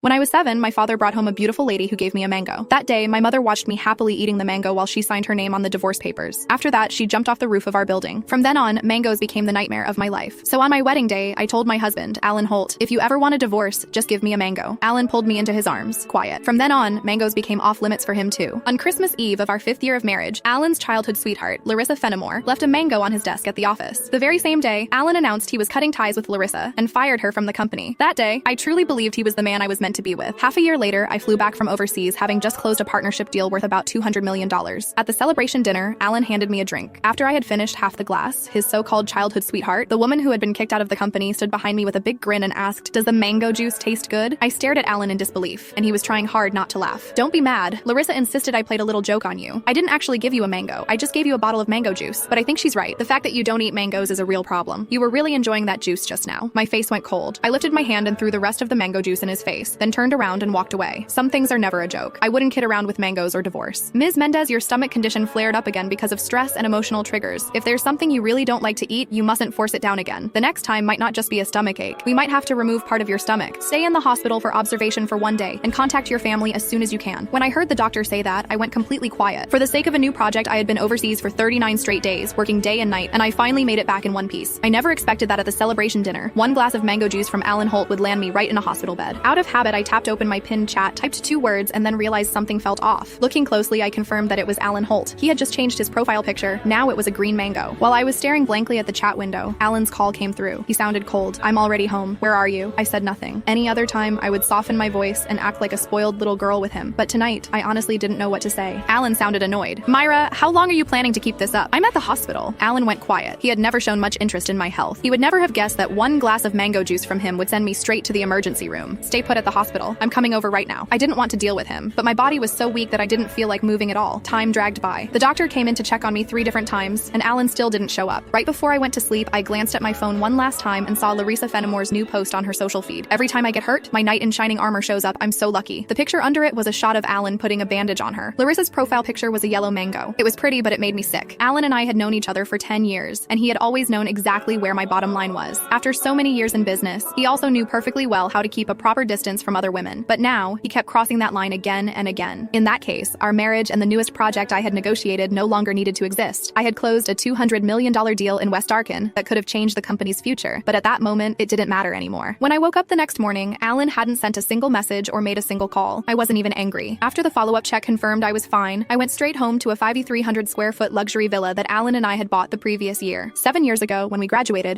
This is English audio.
When I was 7, my father brought home a beautiful lady who gave me a mango. That day, my mother watched me happily eating the mango while she signed her name on the divorce papers. After that, she jumped off the roof of our building. From then on, mangoes became the nightmare of my life. So on my wedding day, I told my husband, Alan Holt, if you ever want a divorce, just give me a mango. Alan pulled me into his arms. Quiet. From then on, mangoes became off limits for him too. On Christmas Eve of our 5th year of marriage, Alan's childhood sweetheart, Larissa Fenimore, left a mango on his desk at the office. The very same day, Alan announced he was cutting ties with Larissa and fired her from the company. That day, I truly believed he was the man I was meant to be with. Half a year later, I flew back from overseas, having just closed a partnership deal worth about $200 million. At the celebration dinner, Alan handed me a drink. After I had finished half the glass, his so-called childhood sweetheart, the woman who had been kicked out of the company, stood behind me with a big grin and asked, "Does the mango juice taste good?" I stared at Alan in disbelief, and he was trying hard not to laugh. "Don't be mad. Larissa insisted I played a little joke on you. I didn't actually give you a mango. I just gave you a bottle of mango juice." But I think she's right. The fact that you don't eat mangoes is a real problem. You were really enjoying that juice just now. My face went cold. I lifted my hand and threw the rest of the mango juice in his face, then turned around and walked away. Some things are never a joke. I wouldn't kid around with mangoes or divorce. Ms. Mendez, your stomach condition flared up again because of stress and emotional triggers. If there's something you really don't like to eat, you mustn't force it down again. The next time might not just be a stomach ache. We might have to remove part of your stomach. Stay in the hospital for observation for 1 day and contact your family as soon as you can. When I heard the doctor say that, I went completely quiet. For the sake of a new project, I had been overseas for 39 straight days, working day and night, and I finally made it back in one piece. I never expected that at the celebration dinner, 1 glass of mango juice from Alan Holt would land me right in a hospital bed. Out of habit, I tapped open my pinned chat, typed 2 words, and then realized something felt off. Looking closely, I confirmed that it was Alan Holt. He had just changed his profile picture. Now it was a green mango. While I was staring blankly at the chat window, Alan's call came through. He sounded cold. "I'm already home. Where are you?" I said nothing. Any other time, I would soften my voice and act like a spoiled little girl with him. But tonight, I honestly didn't know what to say. Alan sounded annoyed. "Myra, how long are you planning to keep this up? I'm at the hospital." Alan went quiet. He had never shown much interest in my health. He would never have guessed that 1 glass of mango juice from him would send me straight to the emergency room. "Stay put at the hospital. I'm coming over right now." I didn't want to deal with him, but my body was so weak that I didn't feel like moving at all. Time dragged by. The doctor came in to check on me 3 different times, and Alan still didn't show up. Right before I went to sleep, I glanced at my phone one last time and saw Larissa Fenimore's new post on her social feed. "Every time I get hurt, my knight in shining armor shows up. I'm so lucky." The picture under it was a shot of Alan putting a bandage on her. Larissa's profile picture was a yellow mango. It was pretty, but it made me sick. Alan and I had known each other for 10 years, and he had always known exactly where my bottom line was. After so many years in business, he also knew perfectly well how to keep a proper distance from other women. But now, he kept crossing that line again and again. In that case, our marriage and the newest project I had negotiated no longer needed to exist. I had closed a $200 million deal in West Arkan that could have changed the company's future, but at that moment, it didn't matter anymore. When I woke up the next morning, Alan hadn't sent a single message or made a single call. I wasn't even angry. After the follow-up check confirmed I was fine, I went straight home to a 5,300 square foot luxury villa that Alan and I had bought the previous year. 7 years ago, when we graduated,